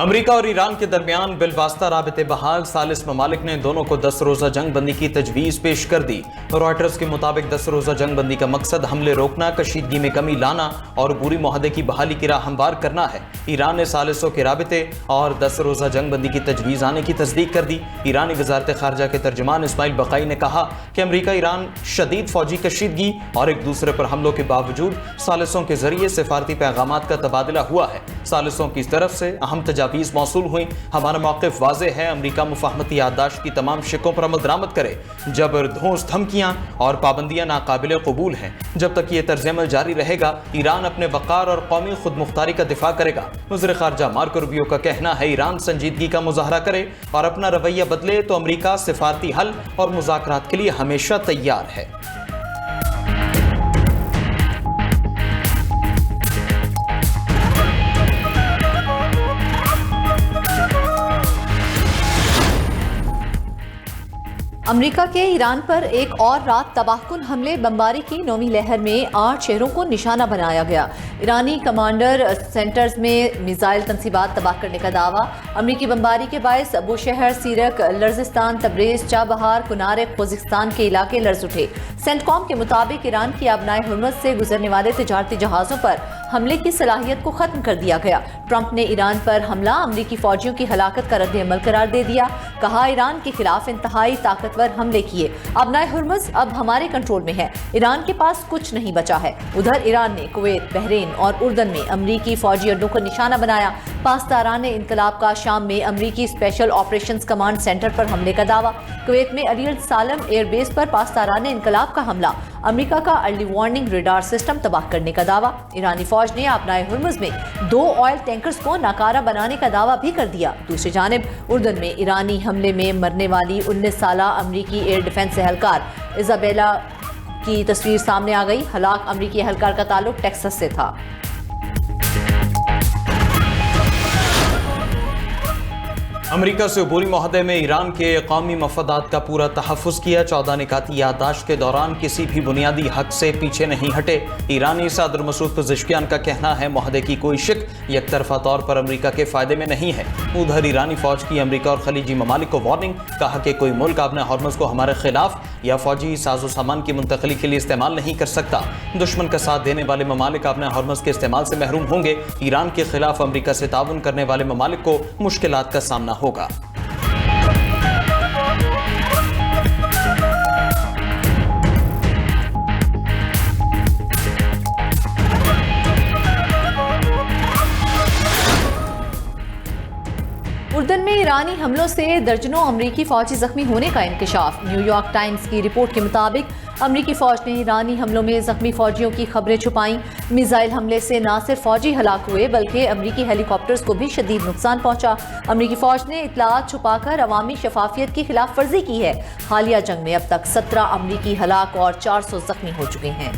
अमरीका और ईरान के दरमियान बिलवास्ता राबिते बहाल सालिस ममालिक ने दोनों को 10 रोज़ा जंग बंदी की तजवीज़ पेश कर दी। रॉयटर्स के मुताबिक 10 रोज़ा जंग बंदी का मकसद हमले रोकना, कशीदगी में कमी लाना और बुरी मुआहदे की बहाली की राह हमवार करना है। ईरान ने सालिसों के राबिते और 10 रोज़ा जंग बंदी की तजवीज़ आने की तस्दीक कर दी। ईरानी वज़ारत ख़ारजा के तर्जुमान इस्माइल बक़ाई ने कहा कि अमरीका ईरान शदीद फौजी कशीदगी और एक दूसरे पर हमलों के बावजूद सालिसों के जरिए सिफारती पैगामात का तबादला हुआ है। सालिसों की तरफ से अहम तजावीज़ मौसूल हुई। हमारा मौक़िफ़ वाज़ेह है, अमरीका मुफ़ाहमती याददाश्त की तमाम शिकों पर अमल दरामद करे। जबरदोस्त धमकियाँ और पाबंदियाँ नाकाबिले कबूल हैं। जब तक ये तर्ज़ अमल जारी रहेगा, ईरान अपने वक़ार और कौमी खुद मुख्तारी का दिफा करेगा। वज़ीर ख़ारजा मार्को रूबियो का कहना है, ईरान संजीदगी का मुज़ाहरा करे और अपना रवैया बदले तो अमरीका सिफारती हल और मुज़ाकरात के लिए हमेशा तैयार है। अमेरिका के ईरान पर एक और रात तबाहकुन हमले बमबारी की 9वीं लहर में 8 शहरों को निशाना बनाया गया। ईरानी कमांडर सेंटर्स में मिसाइल तनसीबात तबाह करने का दावा। अमरीकी बमबारी के बायस अबू शहर, सीरक, लर्जिस्तान, तब्रेज़, चाबहार, कुनार, खुजिस्तान के इलाके लर्ज उठे। सेंटकॉम के मुताबिक ईरान की आबनाए हुर्मुज़ से गुजरने वाले तिजारती जहाज़ों पर हमले की सलाहियत को खत्म कर दिया गया। ट्रंप ने ईरान पर हमला अमरीकी फौजियों की हलाकत का रद्द-ए-अमल करार दे दिया। कहा, ईरान के खिलाफ इंतहाई ताकतवर हमले किए। आबनाए हुर्मुज़ अब हमारे कंट्रोल में है। ईरान के पास कुछ नहीं बचा है। उधर ईरान ने कुवैत, बहरीन और उर्दन में अमरीकी फौजी अड्डों को निशाना बनाया। पासदारान इनकलाब का शाम में अमरीकी स्पेशल ऑपरेशंस कमांड सेंटर पर हमले का दावा। कुवैत में अली अल सालम एयरबेस पर पासदारान इनकलाब का हमला। अमरीका का अर्ली वार्निंग रेडार सिस्टम तबाह करने का दावा। ईरानी फौज ने आबनाए हुर्मुज़ में 2 ऑयल टैंकर्स को नाकारा बनाने का दावा भी कर दिया। दूसरी जानिब उर्दन में ईरानी हमले में मरने वाली 19 साला अमरीकी एयर डिफेंस एहलकार इजाबेला की तस्वीर सामने आ गई। हलाक अमरीकी एहलकार का ताल्लुक टेक्सास से था। अमरीका से अबूरी मुआहदे में ईरान के कौमी मफादात का पूरा तहफ़्फ़ुज़ किया। 14 निकाती याददाश्त के दौरान किसी भी बुनियादी हक से पीछे नहीं हटे। ईरानी सदर मसूद पज़ेश्कियान का कहना है, मुआहदे की कोई शिक यकतरफा तौर पर अमरीका के फ़ायदे में नहीं है। उधर ईरानी फ़ौज की अमरीका और खलीजी ममालिक को वार्निंग। कहा कि कोई मुल्क अपने हुर्मुज़ को हमारे खिलाफ या फ़ौजी साजो सामान की मुंतकली के लिए इस्तेमाल नहीं कर सकता। दुश्मन का साथ देने वाले ममालिक अपने हुर्मुज़ के इस्तेमाल से महरूम होंगे। ईरान के खिलाफ अमरीका से ताउन करने वाले ममालिक को मुश्किलात का सामना होगा। उर्दन में ईरानी हमलों से दर्जनों अमरीकी फौजी जख्मी होने का इंकशाफ। न्यूयॉर्क टाइम्स की रिपोर्ट के मुताबिक अमरीकी फौज ने ईरानी हमलों में जख्मी फौजियों की खबरें छुपाई। मिसाइल हमले से न सिर्फ फौजी हलाक हुए बल्कि अमरीकी हेलीकॉप्टर्स को भी शदीद नुकसान पहुंचा। अमरीकी फौज ने इतलात छुपाकर अवामी शफाफियत की खिलाफ वर्जी की है। हालिया जंग में अब तक 17 अमरीकी हलाक और 400 जख्मी हो चुके हैं।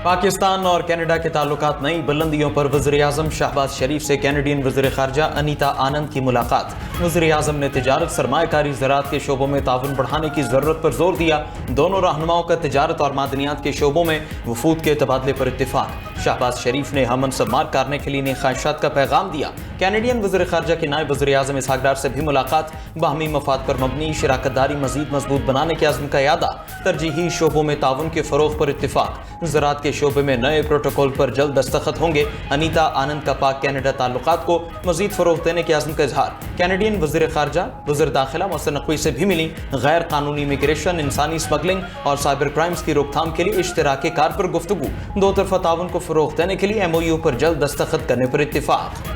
पाकिस्तान और कनाडा के ताल्लुकात नई बुलंदियों पर। वज़ीर-ए-आज़म शहबाज शरीफ से कैनेडियन वज़ीर ख़ारजा अनीता आनंद की मुलाकात। वज़ीर-ए-आज़म ने तिजारत, सरमायाकारी, ज़राअत के शोबों में ताउन बढ़ाने की ज़रूरत पर जोर दिया। दोनों रहनुमाओं का तिजारत और मादनियात के शोबों में वफूद के तबादले पर इत्तिफाक। शहबाज शरीफ ने हम मनसब करने के लिए ख्वाहिशात का पैगाम दिया। कैनेडियन वज़ीर ख़ारजा के नायब वज़ीर-ए-आज़म इसहाक़ डार से भी मुलाकात। बाहमी मफाद पर मबनी शराकतदारी मज़ीद मजबूत बनाने के अज़्म का यादा। तरजीही शोबों में ताउन के फ़रोग़ पर इत्तिफाक। ज़राअत के शोबे में नए प्रोटोकॉल पर जल्द दस्तखत होंगे। अनीता आनंद का पाक कैनेडा ताल्लुकात को मज़ीद फ़रोग़ देने के अज़्म का इजहार। कैनेडियन वज़ीर ख़ारजा वज़ीर दाखिला मोहसिन नक़वी से भी मिली। गैर कानूनी इमिग्रेशन, इंसानी स्मगलिंग और साइबर क्राइम्स की रोकथाम के लिए इश्तराके कार पर गुफ्तगू। दो तरफ़ा ताउन को फ़रोग़ देने के लिए MOU पर जल्द दस्तखत करने पर इत्तिफाक।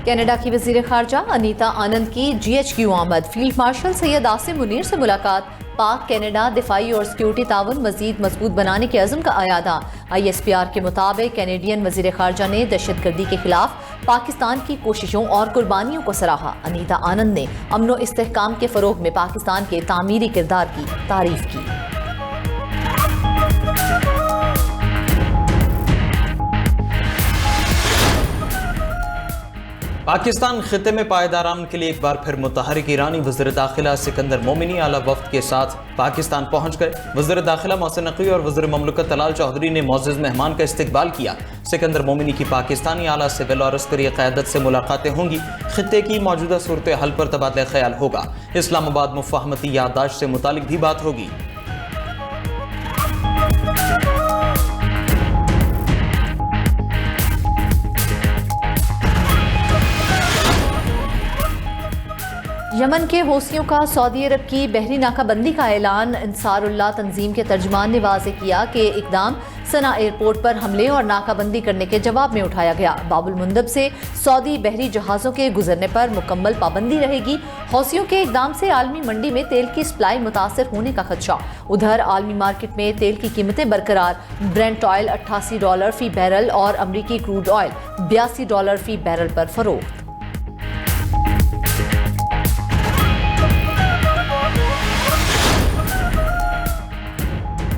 कनाडा की वज़ीर ख़ारजा अनीता आनंद की GHQ आमद। फील्ड मार्शल सैयद आसिम मुनीर से मुलाकात। पाक कनाडा दिफाई और सिक्योरिटी ताउन मज़ीद मजबूत बनाने के अज़्म का आयादा। ISPR के मुताबिक कैनेडियन वज़ीर ख़ारजा ने दहशतगर्दी के खिलाफ पाकिस्तान की कोशिशों और कुर्बानियों को सराहा। अनीता आनंद ने अमन व इस्तेहकाम के फ़रोग़ में पाकिस्तान के तामीरी किरदार की तारीफ़ की। पाकिस्तान खिते में पायदार अमन के लिए एक बार फिर मुतहरिक ईरानी वज़ीर दाखिला सिकंदर मोमिनी आला वफ्द के साथ पाकिस्तान पहुंच गए। वज़ीर दाखिला मोहसिन नकवी और वज़ीर ममलकत तलाल चौधरी ने मोअज़्ज़ज़ मेहमान का इस्तकबाल किया। सिकंदर मोमिनी की पाकिस्तानी आला सिविल और अस्करी क़यादत से मुलाकातें होंगी। खिते की मौजूदा सूरत हाल पर तबादला ख्याल होगा। इस्लामाबाद मुफ़ाहमती याददाश्त से मुतालिक भी बात होगी। यमन के हौसियों का सऊदी अरब की बहरी नाकाबंदी का ऐलान। अंसारुल्लाह तंजीम के तर्जमान ने वाज़ेह किया कि इकदाम सना एयरपोर्ट पर हमले और नाकाबंदी करने के जवाब में उठाया गया। बाबुल मुंदब से सऊदी बहरी जहाज़ों के गुजरने पर मुकम्मल पाबंदी रहेगी। हौसियों के इकदाम से आलमी मंडी में तेल की सप्लाई मुतासर होने का खदशा। उधर आलमी मार्केट में तेल की कीमतें बरकरार। ब्रेंट ऑयल $88 फी बैरल और अमरीकी क्रूड ऑयल $82 फी बैरल पर फरोख्त।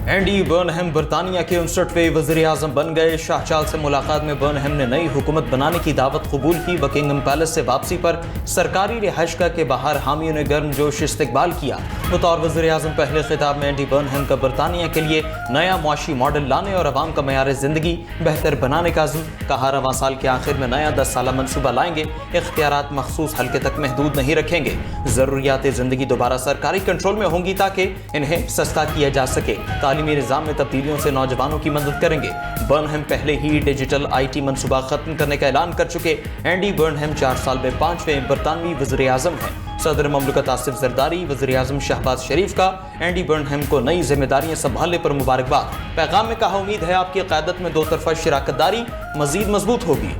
एंडी बर्नहम बरतानिया के 59वें वज़ीर आज़म बन गए। शाहचाल से मुलाकात में बर्नहम ने नई हुकूमत बनाने की दावत कबूल की। बकिंगम पैलेस से वापसी पर सरकारी रिहाइशगाह के बाहर हामियों ने गर्मजोश इस्तकबाल किया। बतौर वज़ीर आज़म पहले खिताब में एंडी बर्नहम का बरतानिया के लिए नया मुआशी मॉडल लाने और अवाम का मयार ज़िंदगी बेहतर बनाने का अज़्म कहा। रवां साल के आखिर में नया 10 साला मनसूबा लाएंगे। इख्तियारात मखसूस हल्के तक महदूद नहीं रखेंगे। ज़रूरियात ज़िंदगी दोबारा सरकारी कंट्रोल में होंगी ताकि इन्हें सस्ता किया जा सके। तालीमी निज़ाम में तब्दीलियों से नौजवानों की मदद करेंगे। बर्नहम पहले ही डिजिटल IT मनसूबा खत्म करने का ऐलान कर चुके। एंडी बर्नहम 4 साल में 5वें बरतानवी वज़ीर आज़म हैं। सदर ममलकत आसिफ जरदारी, वज़ीर आज़म शहबाज शरीफ का एंडी बर्नहम को नई जिम्मेदारियां संभालने पर मुबारकबाद। पैगाम में कहा, उम्मीद है आपकी क़यादत में दो तरफ़ा शराकतदारी मज़ीद मजबूत होगी।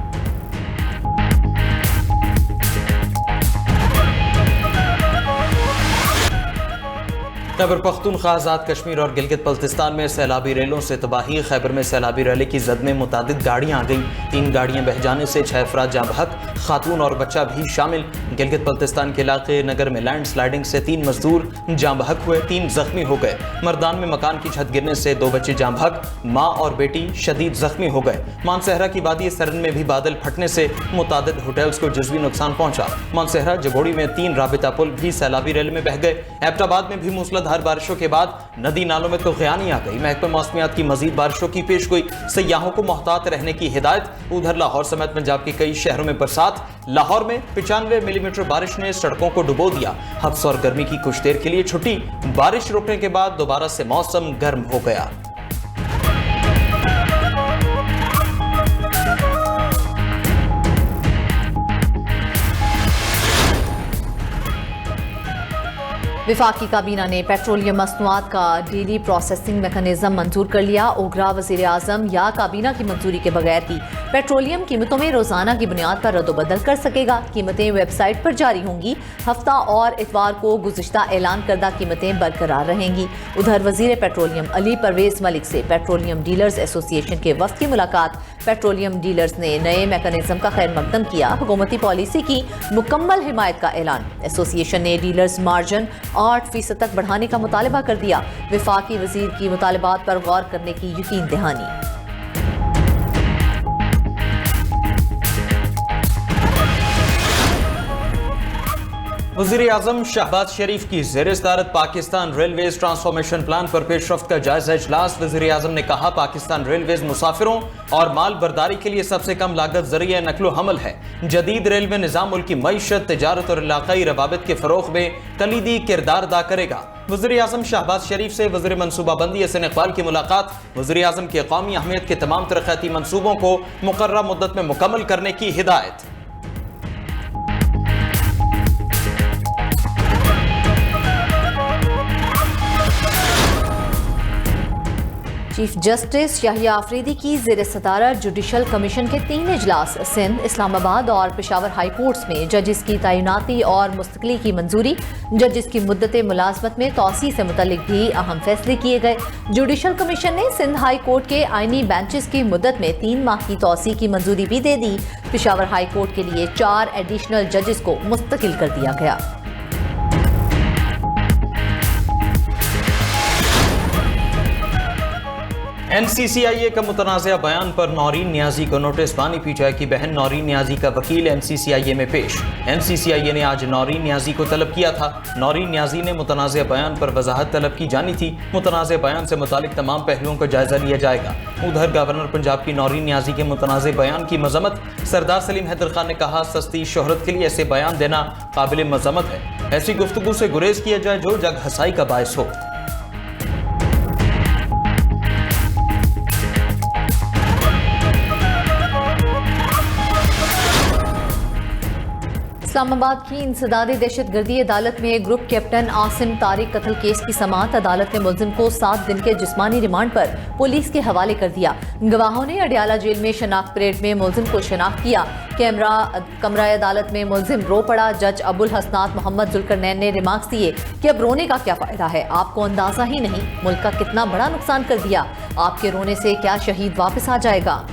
खैबर पख्तूनख्वा, आज़ाद कश्मीर और गिलगित बल्तिस्तान में सैलाबी रेलों से तबाही। खैबर में सैलाबी रैली की जद में मुतादिद गाड़ियां आ गई। 3 गाड़ियां बह जाने से 6 अफराद जाँ बहक, खातून और बच्चा भी शामिल। गिलगित बल्तिस्तान के इलाके नगर में लैंड स्लाइडिंग से 3 मजदूर जाँ बहक हुए, 3 जख्मी हो गए। मर्दान में मकान की छत गिरने से 2 बच्चे जाँ बहक, माँ और बेटी शदीद जख्मी हो गए। मानसहरा की वादी सरन में भी बादल फटने से मुतादिद होटल्स को जज़वी नुकसान पहुंचा। मानसहरा जगोड़ी में 3 राबिता पुल भी सैलाबी रैली में बह गए। एबटाबाद में भी मूसलाधार बारिशों के बाद नदी नालों में तूफ़ानी आ गई। महकमा मौसमियात की मजीद बारिशों की पेशगोई, सयाहों को मोहतात रहने की हिदायत। उधर लाहौर समेत पंजाब के कई शहरों में बरसात। लाहौर में 95 मिलीमीटर बारिश ने सड़कों को डुबो दिया। हब्स और गर्मी की कुछ देर के लिए छुट्टी। बारिश रुकने के बाद दोबारा से मौसम गर्म हो गया। वफाकी काबीना ने पेट्रोलियम मसनूआत का डेली प्रोसेसिंग मैकेनिज्म मंजूर कर लिया। ओगरा वज़ीर आज़म या काबीना की मंजूरी के बगैर ही पेट्रोलियम कीमतों में रोजाना की बुनियाद पर रद्दोबदल कर सकेगा। कीमतें वेबसाइट पर जारी होंगी। हफ्ता और इतवार को गुज़िश्ता ऐलान करदा कीमतें बरकरार रहेंगी। उधर वज़ीर पेट्रोलियम अली परवेज़ मलिक से पेट्रोलियम डीलर्स एसोसिएशन के वफ़द की मुलाकात। पेट्रोलियम डीलर्स ने नए मैकेनिज्म का खैर मकदम किया। हुकूमती पॉलिसी की मुकम्मल हिमायत का ऐलान। एसोसिएशन ने डीलर्स मार्जिन 8% तक बढ़ाने का मुतालबा कर दिया। वफाकी वज़ीर की मुतालबात पर गौर करने की यकीन दहानी। वज़ीर आज़म शहबाज शरीफ की ज़ेर सदारत पाकिस्तान रेलवेज ट्रांसफॉर्मेशन प्लान पर पेशरफ्त का जायजा इजलास। वज़ीर आज़म ने कहा, पाकिस्तान रेलवेज मुसाफिरों और माल बर्दारी के लिए सबसे कम लागत जरिए नकलो हमल है। जदीद रेलवे निज़ाम मुल्क की मईशत, तिजारत और इलाकाई रवाबित के फ़रोग़ में कलीदी किरदार अदा करेगा। वज़ीर आज़म शहबाज शरीफ से वज़ीर मनसूबाबंदी हसन इकबाल की मुलाकात। वज़ीर आज़म के कौमी अहमियत के तमाम तरक्याती मनसूबों को मुकर्रर मुद्दत में मुकम्मल करने की हिदायत। चीफ जस्टिस याहिया आफरीदी की ज़ेर सदारत जुडिशल कमीशन के 3 इजलास। सिंध, इस्लामाबाद और पेशावर हाई कोर्ट्स में जजिस की तैनाती और मुस्तकिली की मंजूरी। जजिस की मुद्दत मुलाजमत में तौसी से मुतल्लिक भी अहम फैसले किए गए। जुडिशल कमीशन ने सिंध हाई कोर्ट के आइनी बेंचेस की मुद्दत में 3 माह की तौसी की मंजूरी भी दे दी। पेशावर हाई कोर्ट के लिए 4 एडिशनल जजिस को मुस्तकिल कर दिया गया। NCCIA का मुतनाज़ा बयान पर नौरीन नियाजी को नोटिस। बानी पीटीआई की बहन नौरीन नियाजी का वकील NCCIA में पेश। NCCIA ने आज नौरीन नियाजी को तलब किया था। नौरीन नियाजी ने मुतनाज़ा बयान पर वजाहत तलब की जानी थी। मुतनाज़ा बयान से मुतालिक तमाम पहलुओं का जायजा लिया जाएगा। उधर गवर्नर पंजाब की नौरीन नियाजी के मुतनाज़ा बयान की मजम्मत। सरदार सलीम हैदर खान ने कहा, सस्ती शोहरत के लिए ऐसे बयान देना काबिल मजम्मत है। ऐसी गुफ्तगू से गुरेज किया जाए जो जग हसाई का बायस हो। इस्लामाबाद की इंसदादी दहशतगर्दी अदालत में ग्रुप कैप्टन आसिम तारिक कत्ल केस की समाअत। अदालत ने मुलजिम को 7 दिन के जिस्मानी रिमांड पर पुलिस के हवाले कर दिया। गवाहों ने अडियाला जेल में शनाख्त परेड में मुलजिम को शनाख्त किया। कमरा अदालत में मुलजिम रो पड़ा। जज अबुल हसनात मोहम्मद जुल्करनैन ने रिमार्क्स दिए कि अब रोने का क्या फायदा है, आपको अंदाजा ही नहीं मुल्क का कितना बड़ा नुकसान कर दिया। आपके रोने से क्या शहीद वापस आ जाएगा।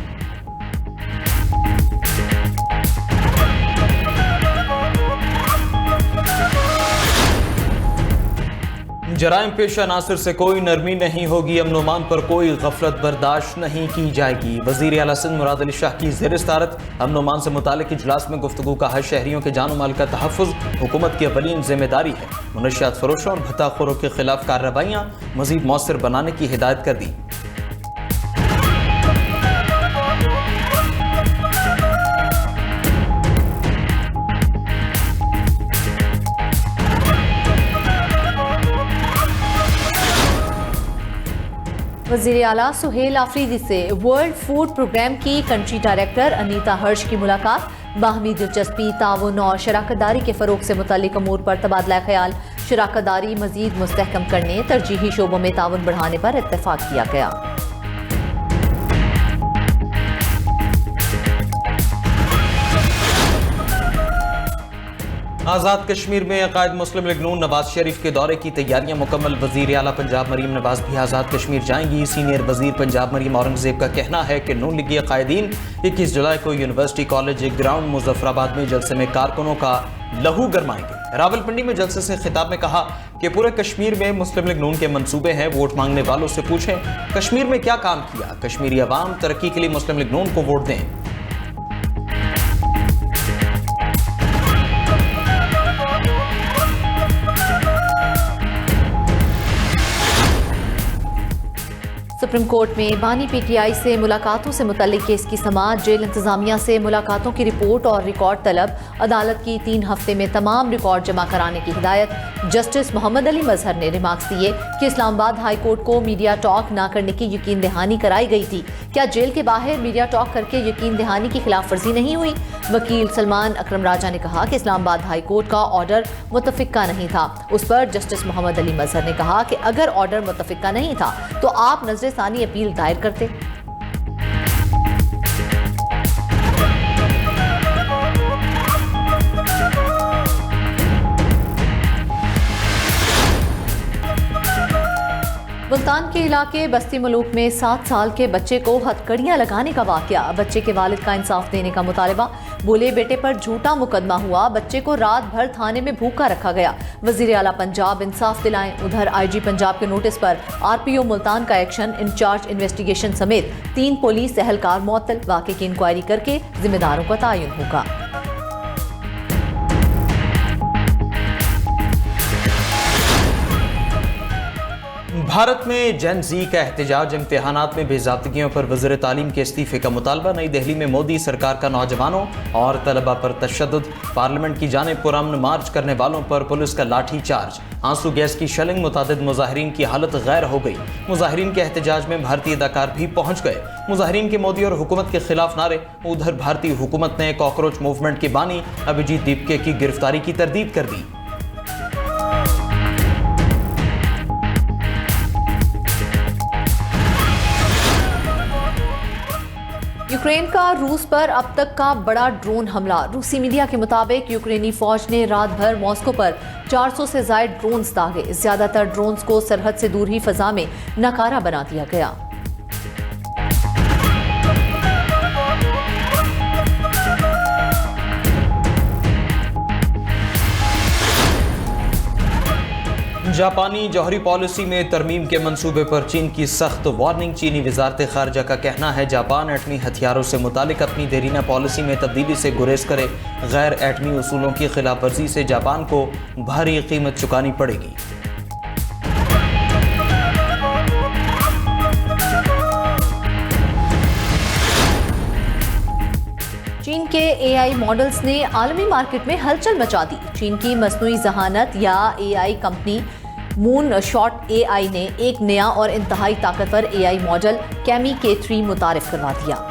जराइम पेशा नासिर से कोई नरमी नहीं होगी। अमन-ओ-अमान पर कोई गफलत बर्दाश्त नहीं की जाएगी। वजीर आला सिंध मुराद अली शाह की ज़ेर सदारत अमन-ओ-अमान से मुतालिक इजलास में गुफ्तगू का शहरियों के जान माल का तहफ़्फ़ुज़ हुकूमत की अवलीन जिम्मेदारी है। मुनशियात फरोशों और भत्ताखोरों के खिलाफ कार्रवाइयाँ मज़ीद मौसर बनाने की हिदायत कर दी। वज़ीर आला सुहेल आफरीदी से वर्ल्ड फूड प्रोग्राम की कंट्री डायरेक्टर अनीता हर्ष की मुलाकात। बाहमी दिलचस्पी, ताउन और शराकतदारी के फ़रोग से मुतल्लिक अमूर पर तबादला ख्याल। शराकतदारी मज़ीद मुस्तहकम करने, तरजीही शोबों में ताउन बढ़ाने पर इत्तेफाक किया गया। आज़ाद कश्मीर में अकायद मुस्लिम लीग नून नवाज शरीफ के दौरे की तैयारियां मुकम्मल। वज़ीर आला पंजाब मरीम नवाज भी आज़ाद कश्मीर जाएंगी। सीनियर वज़ीर पंजाब मरीम औरंगज़ेब का कहना है कि नून लीगी कायदीन 21 जुलाई को यूनिवर्सिटी कॉलेज ग्राउंड मुजफ्फराबाद में जलसे में कारकुनों का लहू गरमाएंगे। रावलपिंडी में जलसे से खिताब में कहा कि पूरे कश्मीर में मुस्लिम लीग नून के मंसूबे हैं। वोट मांगने वालों से पूछें कश्मीर में क्या काम किया। कश्मीरी अवाम तरक्की के लिए मुस्लिम लीग नून को वोट दें। सुप्रीम कोर्ट में बानी पीटीआई से मुलाकातों से मुतल्लिक केस की समाअत। जेल इंतजामिया से मुलाकातों की रिपोर्ट और रिकॉर्ड तलब। अदालत की 3 हफ्ते में तमाम रिकॉर्ड जमा कराने की हिदायत। जस्टिस मोहम्मद अली मजहर ने रिमार्क्स दिए कि इस्लामाबाद हाई कोर्ट को मीडिया टॉक न करने की यकीन दहानी कराई गई थी। क्या जेल के बाहर मीडिया टॉक करके यकीन दहानी की खिलाफ वर्जी नहीं हुई? वकील सलमान अकरम राजा ने कहा कि इस्लामाबाद हाई कोर्ट का ऑर्डर मुतफिका नहीं था। उस पर जस्टिस मोहम्मद अली मजहर ने कहा कि अगर ऑर्डर मुतफिका नहीं था तो आप नजरसानी अपील दायर करते। मुल्तान के इलाके बस्ती मलूक में 7 साल के बच्चे को हथकड़ियां लगाने का वाकया। बच्चे के वालिद का इंसाफ देने का मुतालबा। बोले बेटे पर झूठा मुकदमा हुआ, बच्चे को रात भर थाने में भूखा रखा गया। वजीर आला पंजाब इंसाफ दिलाएं। उधर IG पंजाब के नोटिस पर RPO मुल्तान का एक्शन। इंचार्ज इन्वेस्टिगेशन समेत 3 पुलिस एहलकार मुअत्तल। वाक़े की इंक्वायरी करके जिम्मेदारों का तयन होगा। भारत में जेन ज़ी का एहतजाज। इम्तिहानात में बेज़ाब्तगियों पर वज़ीर तालीम के इस्तीफे का मुतालबा। नई दिल्ली में मोदी सरकार का नौजवानों और तलबा पर तशद्दुद। पार्लियामेंट की जानिब पुरअमन मार्च करने वालों पर पुलिस का लाठी चार्ज। आंसू गैस की शेलिंग। मुतादिद मुजाहिरीन की हालत गैर हो गई। मुजाहिरीन के एहतजाज में भारतीय अदाकार भी पहुंच गए। मुजाहिरीन के मोदी और हुकूमत के खिलाफ नारे। उधर भारतीय हुकूमत ने कॉकरोच मूवमेंट के बानी अभिजीत दीपके की गिरफ्तारी की तरदीद कर दी। यूक्रेन का रूस पर अब तक का बड़ा ड्रोन हमला। रूसी मीडिया के मुताबिक यूक्रेनी फौज ने रात भर मॉस्को पर 400 से ज्यादा ड्रोन्स दागे। ज्यादातर ड्रोन्स को सरहद से दूर ही फजा में नाकारा बना दिया गया। जापानी जौहरी पॉलिसी में तरमीम के मंसूबे पर चीन की सख्त वार्निंग। चीनी वजारत खारजा का कहना है जापान एटमी हथियारों से मुतालिक अपनी देरीना पॉलिसी में तब्दीली से गुरेज करे। गैर एटमी उसूलों की खिलाफ वर्जी से जापान को भारी कीमत चुकानी पड़ेगी। चीन के एआई मॉडल्स ने आलमी मार्केट में हलचल मचा दी। चीन की मसनूई जहानत या AI company moon shot AI ने एक नया और इंतहाई ताकतवर एआई मॉडल कैमी K3 मुतारिफ करवा दिया।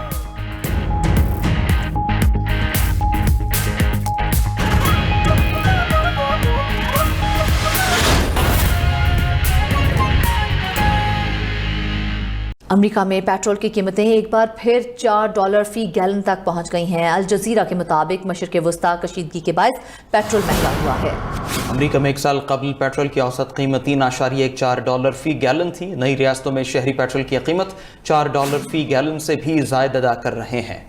अमेरिका में पेट्रोल की कीमतें एक बार फिर $4 फी गैलन तक पहुंच गई हैं। अल जजीरा के मुताबिक मशरिक़ वस्ता कशीदगी के बायस पेट्रोल महंगा हुआ है। अमेरिका में एक साल कबल पेट्रोल की औसत कीमत $3.14 फी गैलन थी। नई रियासतों में शहरी पेट्रोल की कीमत $4 फी गैलन से भी ज़ायद अदा कर रहे हैं।